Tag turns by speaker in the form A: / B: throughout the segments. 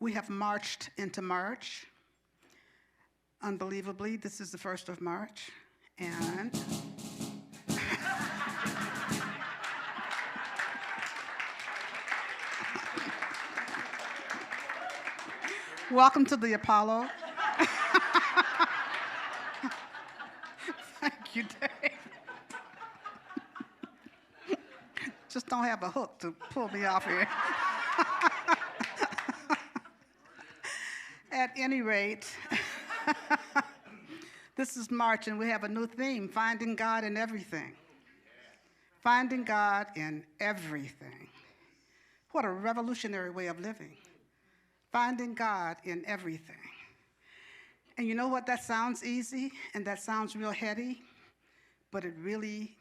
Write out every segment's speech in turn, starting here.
A: We have marched into March. Unbelievably, this is the 1st of March, and welcome to the Apollo. Thank you, Dave. Just don't have a hook to pull me off here. At any rate, this is March, and we have a new theme, finding God in everything. Finding God in everything. What a revolutionary way of living. Finding God in everything. And you know what? That sounds easy, and that sounds real heady, but it really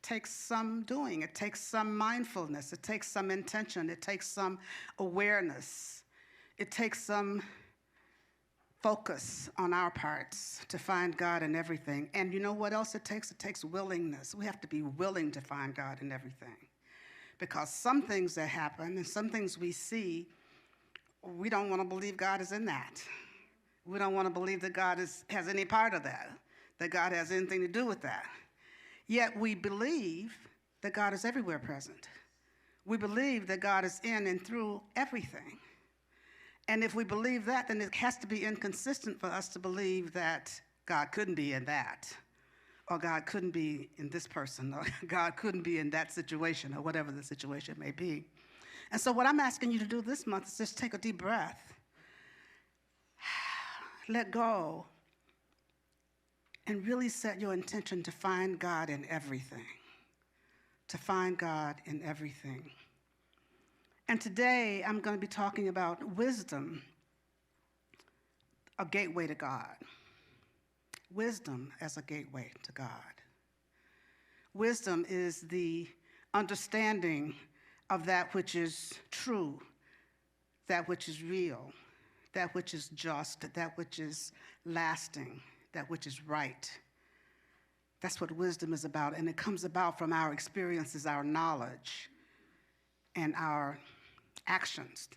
A: takes some doing. It takes some mindfulness. It takes some intention. It takes some awareness. It takes some focus on our parts to find God in everything. And you know what else it takes? It takes willingness. We have to be willing to find God in everything. Because some things that happen and some things we see, we don't want to believe God is in that. We don't want to believe that God has any part of that God has anything to do with that. Yet we believe that God is everywhere present. We believe that God is in and through everything. And if we believe that, then it has to be inconsistent for us to believe that God couldn't be in that, or God couldn't be in this person, or God couldn't be in that situation, or whatever the situation may be. And so what I'm asking you to do this month is just take a deep breath, let go, and really set your intention to find God in everything, to find God in everything. And today, I'm going to be talking about wisdom, a gateway to God. Wisdom as a gateway to God. Wisdom is the understanding of that which is true, that which is real, that which is just, that which is lasting, that which is right. That's what wisdom is about, and it comes about from our experiences, our knowledge, and our actions,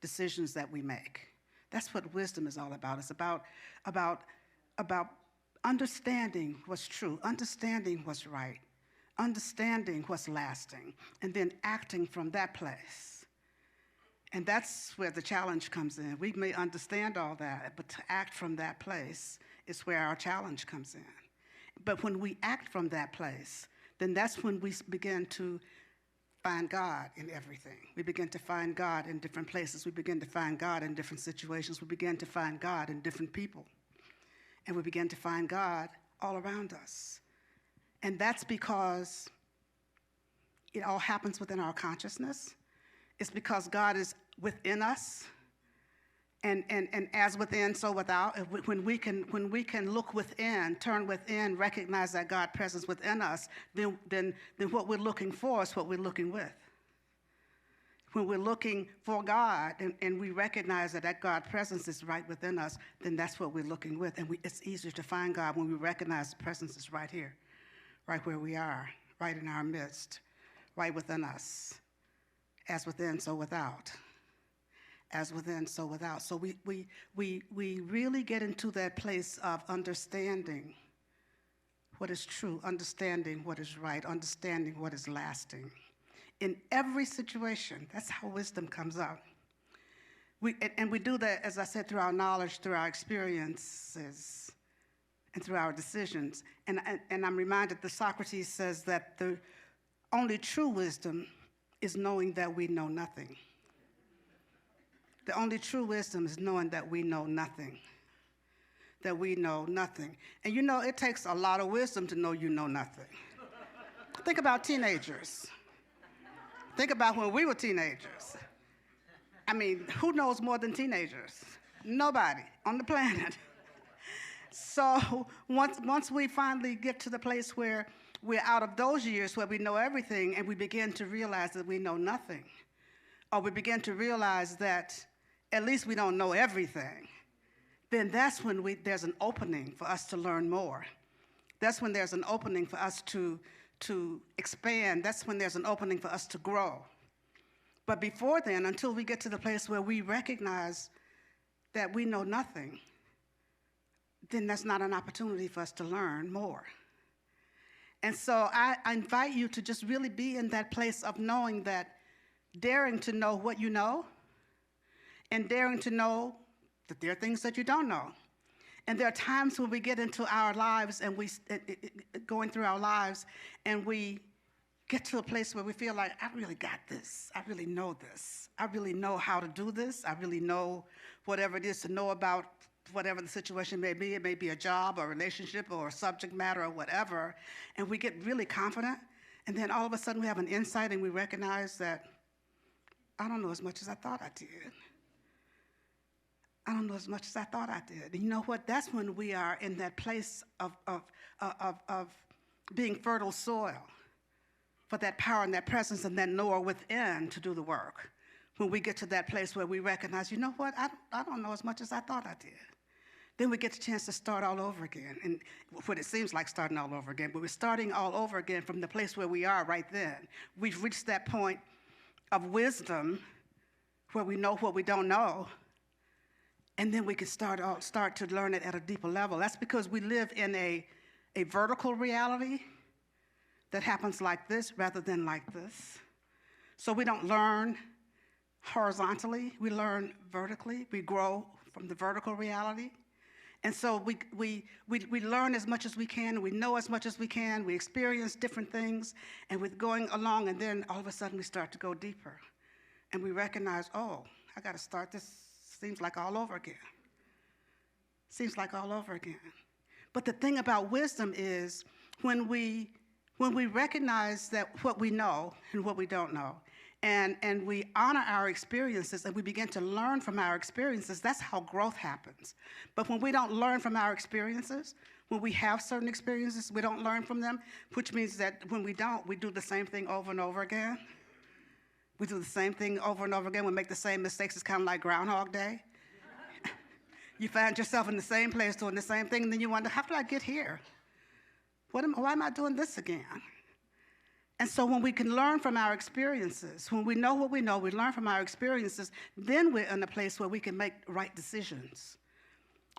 A: decisions that we make. That's what wisdom is all about. It's about understanding what's true, understanding what's right, understanding what's lasting, and then acting from that place. And that's where the challenge comes in. We may understand all that, but to act from that place is where our challenge comes in. But when we act from that place, then that's when we begin to find God in everything. We begin to find God in different places. We begin to find God in different situations. We begin to find God in different people. And we begin to find God all around us. And that's because it all happens within our consciousness. It's because God is within us. And as within, so without. When we can look within, turn within, recognize that God's presence within us, then what we're looking for is what we're looking with. When we're looking for God and we recognize that God's presence is right within us, then that's what we're looking with. And it's easier to find God when we recognize the presence is right here, right where we are, right in our midst, right within us. As within, so without. As within, so without. So we really get into that place of understanding what is true, understanding what is right, understanding what is lasting. In every situation, that's how wisdom comes out. And we do that, as I said, through our knowledge, through our experiences, and through our decisions. And I'm reminded that Socrates says that the only true wisdom is knowing that we know nothing. The only true wisdom is knowing that we know nothing. That we know nothing. And you know, it takes a lot of wisdom to know you know nothing. Think about teenagers. Think about when we were teenagers. I mean, who knows more than teenagers? Nobody on the planet. So once we finally get to the place where we're out of those years where we know everything and we begin to realize that we know nothing, or we begin to realize that at least we don't know everything, then that's when there's an opening for us to learn more. That's when there's an opening for us to expand. That's when there's an opening for us to grow. But before then, until we get to the place where we recognize that we know nothing, then that's not an opportunity for us to learn more. And so I invite you to just really be in that place of knowing that, daring to know what you know, and daring to know that there are things that you don't know. And there are times when we get into our lives and going through our lives, and we get to a place where we feel like, I really got this. I really know this. I really know how to do this. I really know whatever it is to know about whatever the situation may be. It may be a job or a relationship or a subject matter or whatever. And we get really confident. And then all of a sudden we have an insight and we recognize that I don't know as much as I thought I did. I don't know as much as I thought I did. And you know what? That's when we are in that place of being fertile soil for that power and that presence and that knower within to do the work. When we get to that place where we recognize, you know what? I don't know as much as I thought I did. Then we get the chance to start all over again. And what it seems like starting all over again, but we're starting all over again from the place where we are right then. We've reached that point of wisdom where we know what we don't know, and then we can start to learn it at a deeper level. That's because we live in a vertical reality that happens like this rather than like this. So we don't learn horizontally, we learn vertically. We grow from the vertical reality. And so we learn as much as we can, we know as much as we can, we experience different things, and we're going along, and then all of a sudden we start to go deeper. And we recognize, oh, I got to start this, seems like all over again. Seems like all over again. But the thing about wisdom is when we recognize that what we know and what we don't know, and we honor our experiences and we begin to learn from our experiences, that's how growth happens. But when we don't learn from our experiences, when we have certain experiences, we don't learn from them, which means that when we don't, we do the same thing over and over again. We do the same thing over and over again. We make the same mistakes. It's kind of like Groundhog Day. You find yourself in the same place doing the same thing, and then you wonder, how did I get here? Why am I doing this again? And so when we can learn from our experiences, when we know what we know, we learn from our experiences, then we're in a place where we can make right decisions.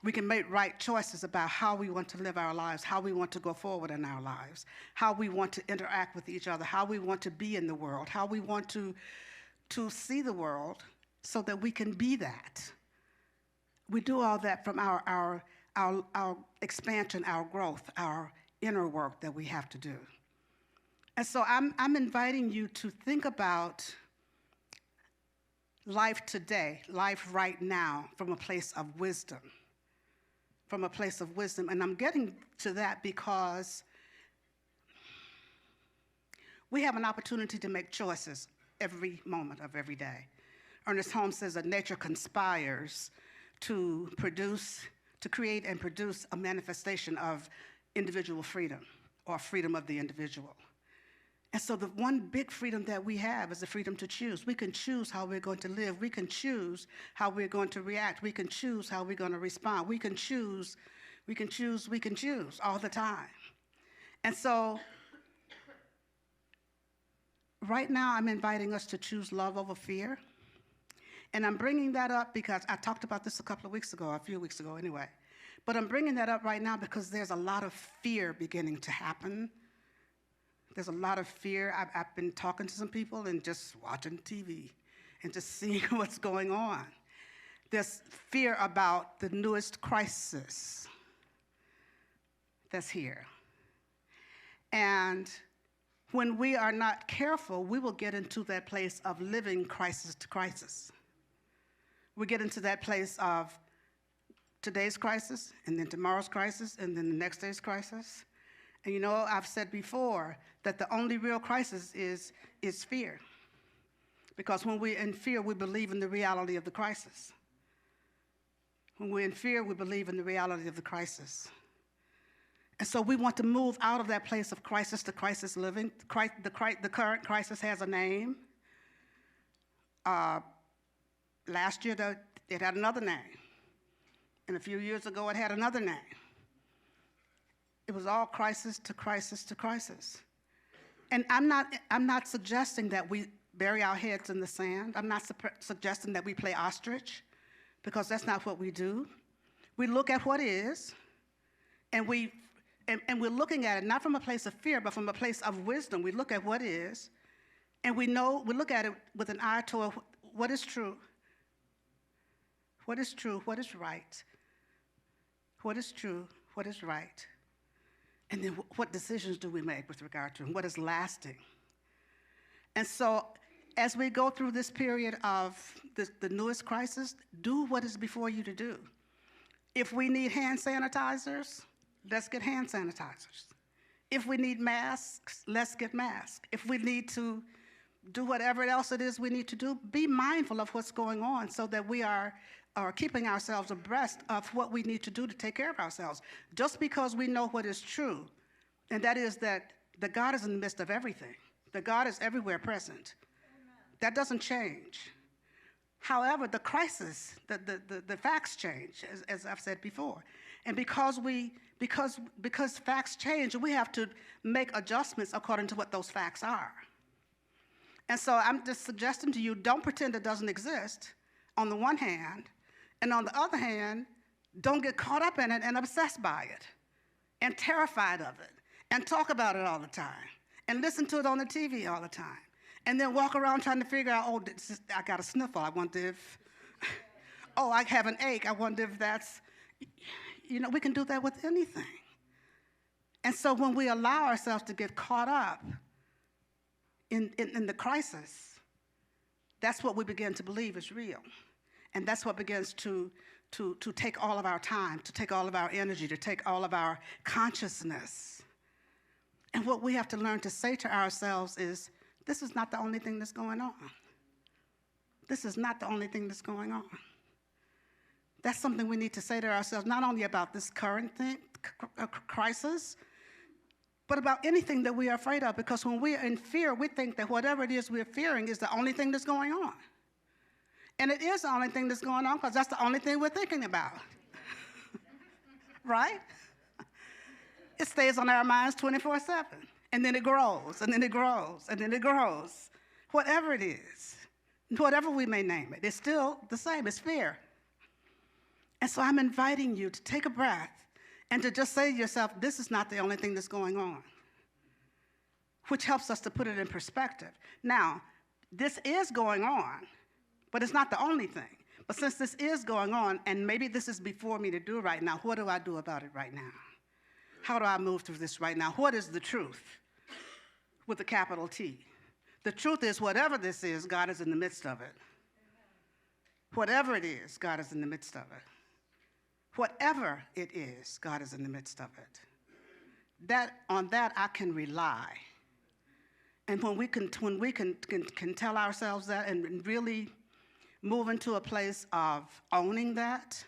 A: We can make right choices about how we want to live our lives, how we want to go forward in our lives, how we want to interact with each other, how we want to be in the world, how we want to see the world so that we can be that. We do all that from our expansion, our growth, our inner work that we have to do. And so I'm inviting you to think about life today, life right now, from a place of wisdom. From a place of wisdom. And I'm getting to that because we have an opportunity to make choices every moment of every day. Ernest Holmes says that nature conspires to create and produce a manifestation of individual freedom, or freedom of the individual. And so the one big freedom that we have is the freedom to choose. We can choose how we're going to live. We can choose how we're going to react. We can choose how we're going to respond. We can choose all the time. And so right now I'm inviting us to choose love over fear. And I'm bringing that up because I talked about this a few weeks ago anyway. But I'm bringing that up right now because there's a lot of fear beginning to happen. There's a lot of fear. I've been talking to some people and just watching TV and just seeing what's going on. There's fear about the newest crisis that's here. And when we are not careful, we will get into that place of living crisis to crisis. We get into that place of today's crisis, and then tomorrow's crisis, and then the next day's crisis. And you know, I've said before that the only real crisis is fear. Because when we're in fear, we believe in the reality of the crisis. When we're in fear, we believe in the reality of the crisis. And so we want to move out of that place of crisis to crisis living. The current crisis has a name. Last year, it had another name. And a few years ago, it had another name. It was all crisis to crisis to crisis. And I'm not suggesting that we bury our heads in the sand. I'm not suggesting that we play ostrich, because that's not what we do. We look at what is, and we're looking at it not from a place of fear, but from a place of wisdom. We look at what is, and we look at it with an eye toward what is true, what is true, what is right, what is true, what is right, and then what decisions do we make with regard to it, and what is lasting. And so as we go through this period of the newest crisis, do what is before you to do. If we need hand sanitizers, let's get hand sanitizers. If we need masks, let's get masks. If we need to do whatever else it is we need to do, be mindful of what's going on so that we are keeping ourselves abreast of what we need to do to take care of ourselves. Just because we know what is true, and that is that God is in the midst of everything, that God is everywhere present. Amen. That doesn't change. However, the crisis, the facts change, as I've said before. And because facts change, we have to make adjustments according to what those facts are. And so I'm just suggesting to you, don't pretend it doesn't exist on the one hand, and on the other hand, don't get caught up in it and obsessed by it, and terrified of it, and talk about it all the time, and listen to it on the TV all the time. And then walk around trying to figure out, oh, I got a sniffle. I wonder if, oh, I have an ache. I wonder if that's, we can do that with anything. And so when we allow ourselves to get caught up in the crisis, that's what we begin to believe is real. And that's what begins to take all of our time, to take all of our energy, to take all of our consciousness. And what we have to learn to say to ourselves is, this is not the only thing that's going on. This is not the only thing that's going on. That's something we need to say to ourselves, not only about this current crisis, but about anything that we are afraid of. Because when we are in fear, we think that whatever it is we're fearing is the only thing that's going on. And it is the only thing that's going on because that's the only thing we're thinking about. Right? It stays on our minds 24/7. And then it grows, and then it grows, and then it grows. Whatever it is, whatever we may name it, it's still the same. It's fear. And so I'm inviting you to take a breath and to just say to yourself, this is not the only thing that's going on, which helps us to put it in perspective. Now, this is going on, but it's not the only thing. But since this is going on, and maybe this is before me to do right now, what do I do about it right now? How do I move through this right now? What is the truth? With a capital T. The truth is, whatever this is, God is in the midst of it. Whatever it is, God is in the midst of it. Whatever it is, God is in the midst of it. On that I can rely. And when we can tell ourselves that and really move into a place of owning that,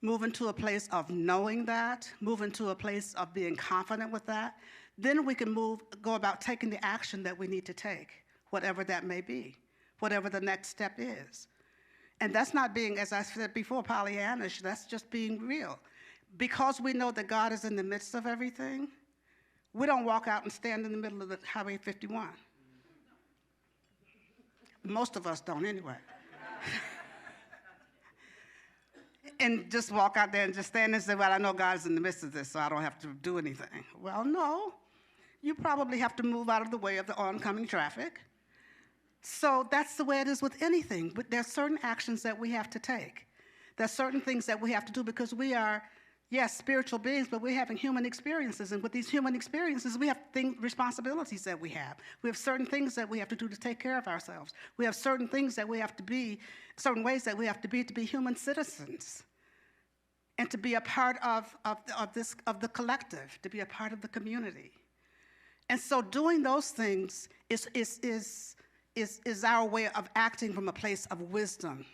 A: move into a place of knowing that, move into a place of being confident with that, then we can go about taking the action that we need to take, whatever that may be, whatever the next step is. And that's not being, as I said before, Pollyannish, that's just being real. Because we know that God is in the midst of everything, we don't walk out and stand in the middle of the Highway 51. Most of us don't anyway. And just walk out there and just stand and say, well, I know God's in the midst of this, so I don't have to do anything. Well, no. You probably have to move out of the way of the oncoming traffic. So that's the way it is with anything. But there are certain actions that we have to take. There are certain things that we have to do because we are, yes, spiritual beings, but we're having human experiences. And with these human experiences, we have responsibilities that we have. We have certain things that we have to do to take care of ourselves. We have certain things that we have to be, certain ways that we have to be human citizens. And to be a part of the collective, to be a part of the community. And so doing those things is our way of acting from a place of wisdom.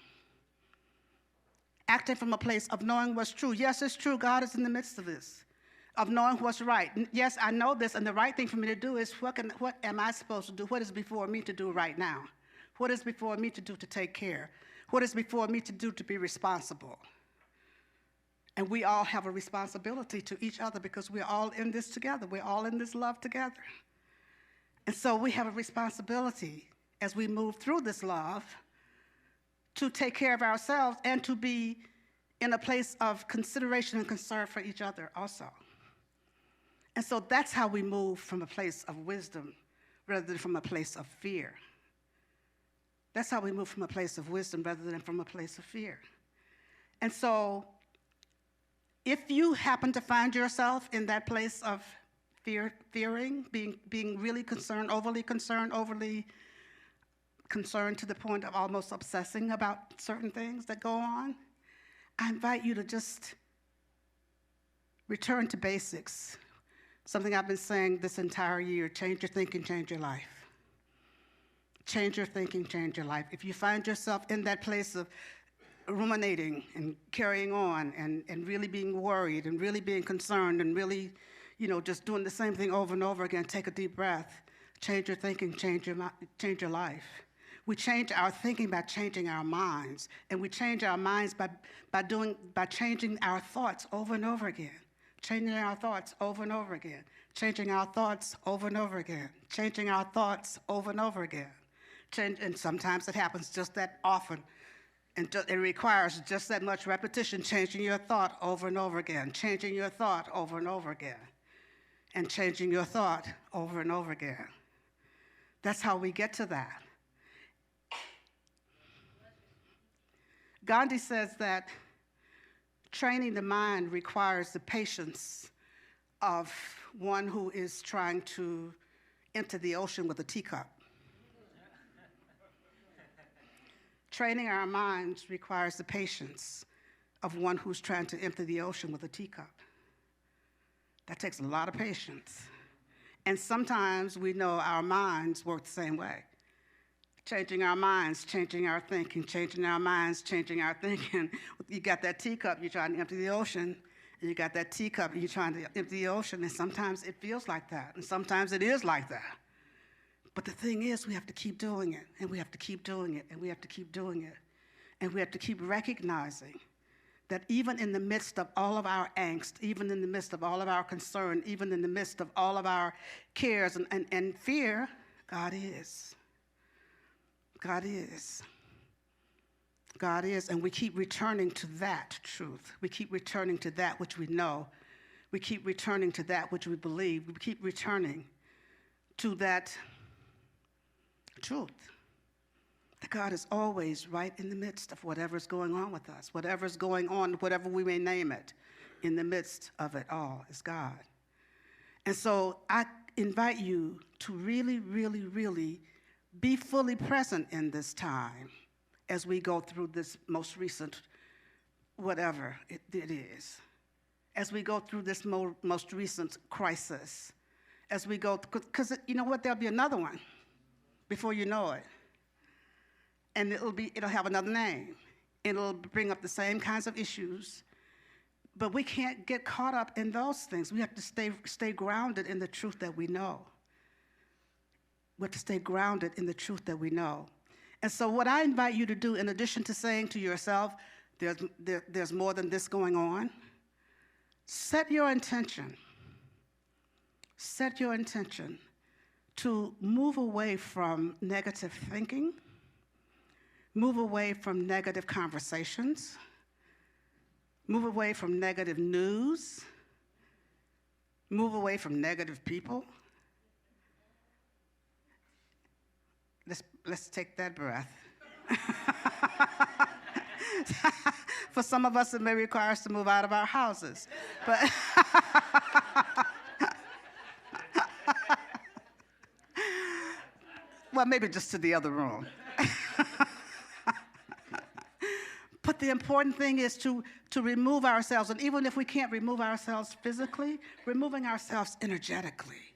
A: Acting from a place of knowing what's true. Yes, it's true, God is in the midst of this. Of knowing what's right. Yes, I know this, and the right thing for me to do is what am I supposed to do? What is before me to do right now? What is before me to do to take care? What is before me to do to be responsible? And we all have a responsibility to each other because we're all in this together. We're all in this love together. And so we have a responsibility as we move through this love to take care of ourselves and to be in a place of consideration and concern for each other also. And so that's how we move from a place of wisdom rather than from a place of fear. That's how we move from a place of wisdom rather than from a place of fear. And so if you happen to find yourself in that place of fearing, being really concerned, overly concerned to the point of almost obsessing about certain things that go on, I invite you to just return to basics. Something I've been saying this entire year: change your thinking, change your life. Change your thinking, change your life. If you find yourself in that place of ruminating and carrying on and really being worried and really being concerned and really, just doing the same thing over and over again, take a deep breath. Change your thinking, change your life. We change our thinking by changing our minds, and we change our minds by changing our thoughts over and over again. Changing our thoughts over and over again. Changing our thoughts over and over again. Changing our thoughts over and over again. And sometimes it happens just that often, and it requires just that much repetition, changing your thought over and over again, changing your thought over and over again, and changing your thought over and over again. That's how we get to that. Gandhi says that training the mind requires the patience of one who is trying to enter the ocean with a teacup. Training our minds requires the patience of one who's trying to enter the ocean with a teacup. That takes a lot of patience. And sometimes we know our minds work the same way. Changing our minds, changing our thinking, changing our minds, changing our thinking. You got that teacup, you're trying to empty the ocean, and you got that teacup, and you're trying to empty the ocean, and sometimes it feels like that, and sometimes it is like that. But the thing is, we have to keep doing it, and we have to keep doing it, and we have to keep doing it. And we have to keep recognizing that even in the midst of all of our angst, even in the midst of all of our concern, even in the midst of all of our cares and fear, God is. God is. God is, and we keep returning to that truth. We keep returning to that which we know. We keep returning to that which we believe. We keep returning to that truth, that God is always right in the midst of whatever's going on with us, whatever's going on, whatever we may name it, in the midst of it all is God. And so I invite you to really, really, really be fully present in this time as we go through this most recent, whatever it is, as we go through this most recent crisis, as we go, because you know what, there'll be another one before you know it. And it'll have another name. It'll bring up the same kinds of issues. But we can't get caught up in those things. We have to stay grounded in the truth that we know. We have to stay grounded in the truth that we know. And so what I invite you to do, in addition to saying to yourself, there's more than this going on, set your intention. Set your intention to move away from negative thinking, move away from negative conversations, move away from negative news, move away from negative people. Let's take that breath. For some of us, it may require us to move out of our houses. But well, maybe just to the other room. But the important thing is to remove ourselves, and even if we can't remove ourselves physically, removing ourselves energetically,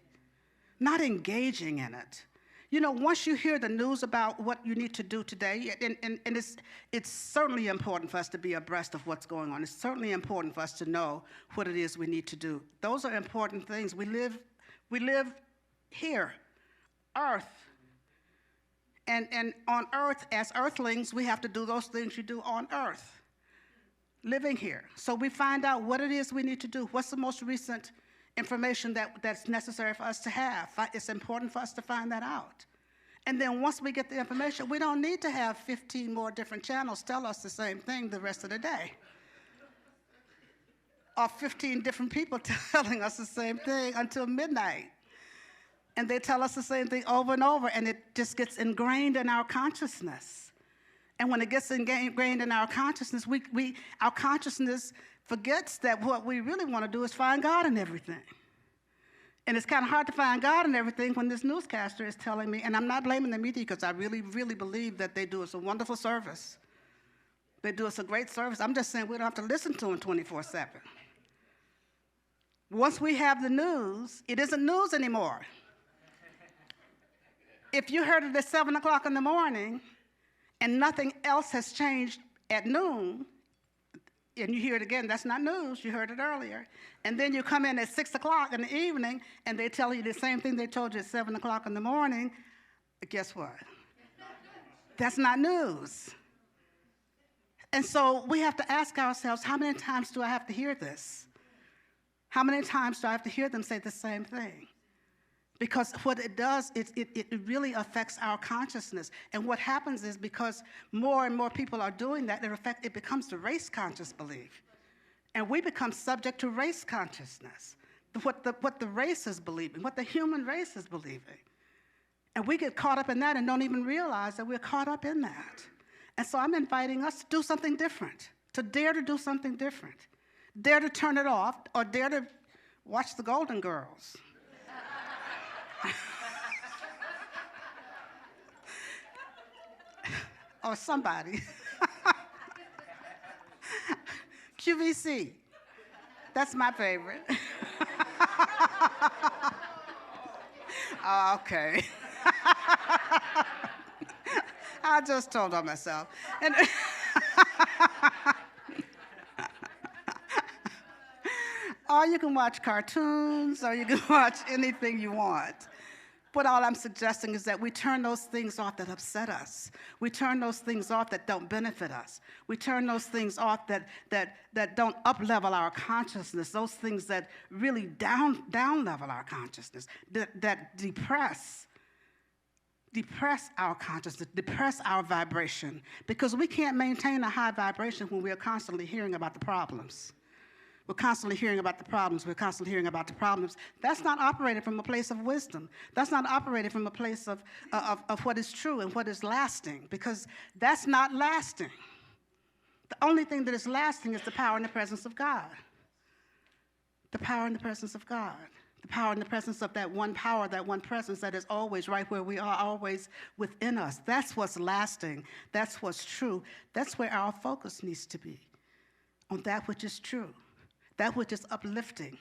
A: not engaging in it. You know, once you hear the news about what you need to do today, and it's certainly important for us to be abreast of what's going on. It's certainly important for us to know what it is we need to do. Those are important things. We live here, Earth. And on Earth, as earthlings, we have to do those things you do on Earth, living here. So we find out what it is we need to do. What's the most recent information that's necessary for us to have. It's important for us to find that out. And then once we get the information, we don't need to have 15 more different channels tell us the same thing the rest of the day. Or 15 different people telling us the same thing until midnight. And they tell us the same thing over and over, and it just gets ingrained in our consciousness. And when it gets ingrained in our consciousness, our consciousness forgets that what we really want to do is find God in everything. And it's kind of hard to find God in everything when this newscaster is telling me, and I'm not blaming the media because I really, really believe that they do us a wonderful service. They do us a great service. I'm just saying we don't have to listen to them 24/7. Once we have the news, it isn't news anymore. If you heard it at 7 o'clock in the morning and nothing else has changed at noon, and you hear it again, that's not news, you heard it earlier. And then you come in at 6 o'clock in the evening and they tell you the same thing they told you at 7 o'clock in the morning, guess what? That's not news. And so we have to ask ourselves, how many times do I have to hear this? How many times do I have to hear them say the same thing? Because what it does, it really affects our consciousness. And what happens is because more and more people are doing that, it becomes the race-conscious belief. And we become subject to race consciousness, what the race is believing, what the human race is believing. And we get caught up in that and don't even realize that we're caught up in that. And so I'm inviting us to do something different, to dare to do something different. Dare to turn it off, or dare to watch the Golden Girls. Or somebody. QVC. That's my favorite. Oh, okay. I just told on myself. And or you can watch cartoons, or you can watch anything you want. But all I'm suggesting is that we turn those things off that upset us. We turn those things off that don't benefit us. We turn those things off that don't up-level our consciousness, those things that really down-level our consciousness, that depress our consciousness, depress our vibration, because we can't maintain a high vibration when we are constantly hearing about the problems. We're constantly hearing about the problems. We're constantly hearing about the problems. That's not operated from a place of wisdom. That's not operated from a place of what is true and what is lasting, because that's not lasting. The only thing that is lasting is the power and the presence of God. The power and the presence of God. The power and the presence of that one power, that one presence that is always right where we are, always within us. That's what's lasting. That's what's true. That's where our focus needs to be, on that which is true. That which is uplifting,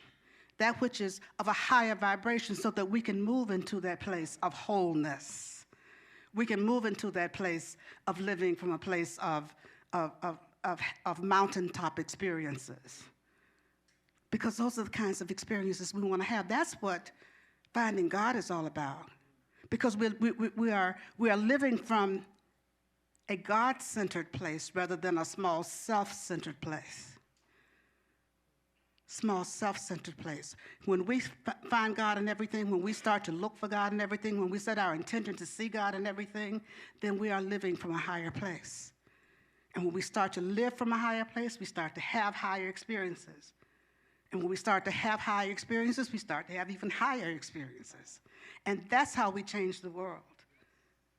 A: that which is of a higher vibration, so that we can move into that place of wholeness. We can move into that place of living from a place of mountaintop experiences. Because those are the kinds of experiences we want to have. That's what finding God is all about. Because we are living from a God-centered place rather than a small self-centered place. Small self-centered place. When we find God in everything, when we start to look for God in everything, when we set our intention to see God in everything, then we are living from a higher place. And when we start to live from a higher place, we start to have higher experiences. And when we start to have higher experiences, we start to have even higher experiences. And that's how we change the world.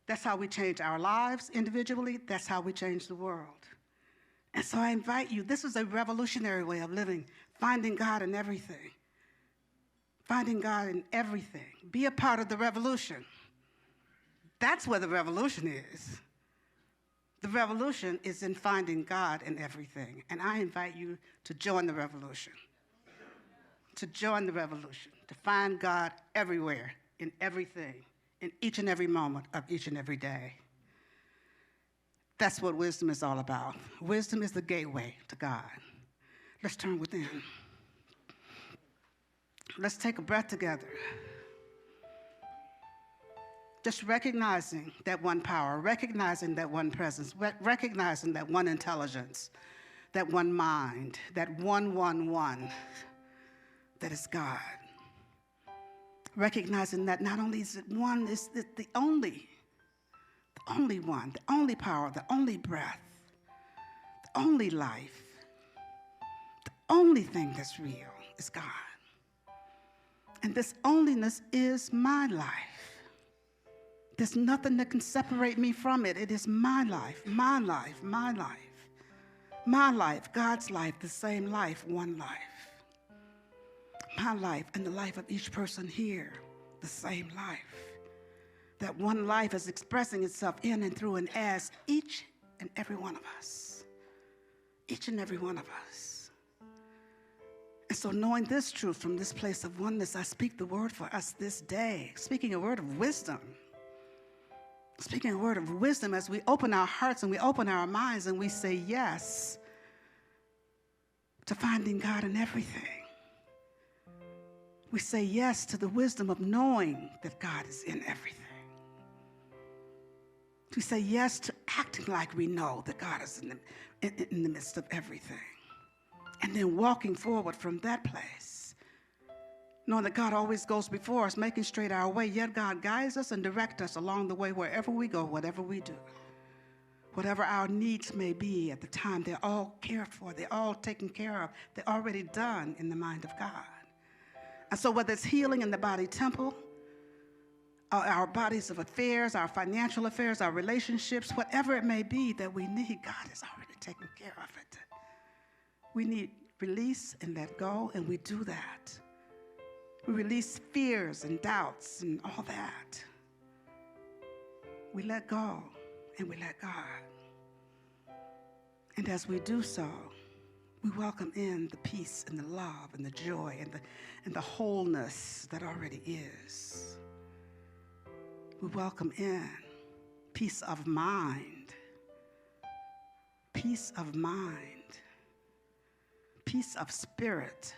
A: That's how we change our lives individually. That's how we change the world. And so I invite you, this is a revolutionary way of living, finding God in everything. Finding God in everything. Be a part of the revolution. That's where the revolution is. The revolution is in finding God in everything. And I invite you to join the revolution. To join the revolution. To find God everywhere, in everything, in each and every moment of each and every day. That's what wisdom is all about. Wisdom is the gateway to God. Let's turn within. Let's take a breath together. Just recognizing that one power, recognizing that one presence, recognizing that one intelligence, that one mind, that one that is God. recognizing that not only is it one, it's the only one, the only power, the only breath, the only life, the only thing that's real is God. And this onlyness is my life. There's nothing that can separate me from it. It is my life, my life, my life. My life, God's life, the same life, one life. My life and the life of each person here, the same life. That one life is expressing itself in and through and as each and every one of us. Each and every one of us. And so knowing this truth from this place of oneness, I speak the word for us this day, speaking a word of wisdom. Speaking a word of wisdom as we open our hearts and we open our minds and we say yes to finding God in everything. We say yes to the wisdom of knowing that God is in everything. We say yes to acting like we know that God is in the midst of everything. And then walking forward from that place. Knowing that God always goes before us, making straight our way, yet God guides us and directs us along the way wherever we go, whatever we do. Whatever our needs may be at the time, they're all cared for, they're all taken care of, they're already done in the mind of God. And so whether it's healing in the body temple, our bodies of affairs, our financial affairs, our relationships, whatever it may be that we need, God has already taken care of it. We need release and let go, and we do that. We release fears and doubts and all that. We let go and we let God. And as we do so, we welcome in the peace and the love and the joy and the wholeness that already is. We welcome in peace of mind, peace of spirit.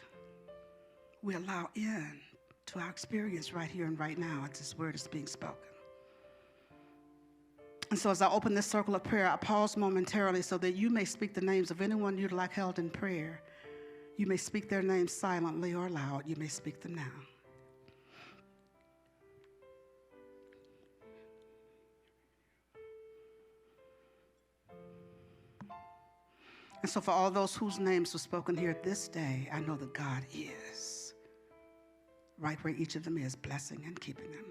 A: We allow in to our experience right here and right now as this word is being spoken. And so as I open this circle of prayer, I pause momentarily so that you may speak the names of anyone you'd like held in prayer. You may speak their names silently or loud. You may speak them now. And so for all those whose names were spoken here this day, I know that God is right where each of them is, blessing and keeping them.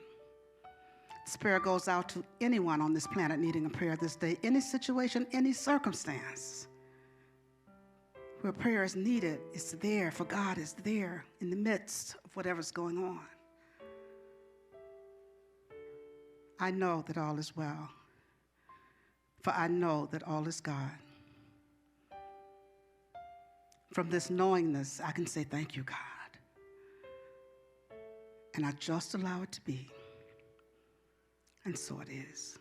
A: This prayer goes out to anyone on this planet needing a prayer this day, any situation, any circumstance. Where prayer is needed, it's there, for God is there in the midst of whatever's going on. I know that all is well, for I know that all is God. From this knowingness, I can say, thank you, God. And I just allow it to be. And so it is.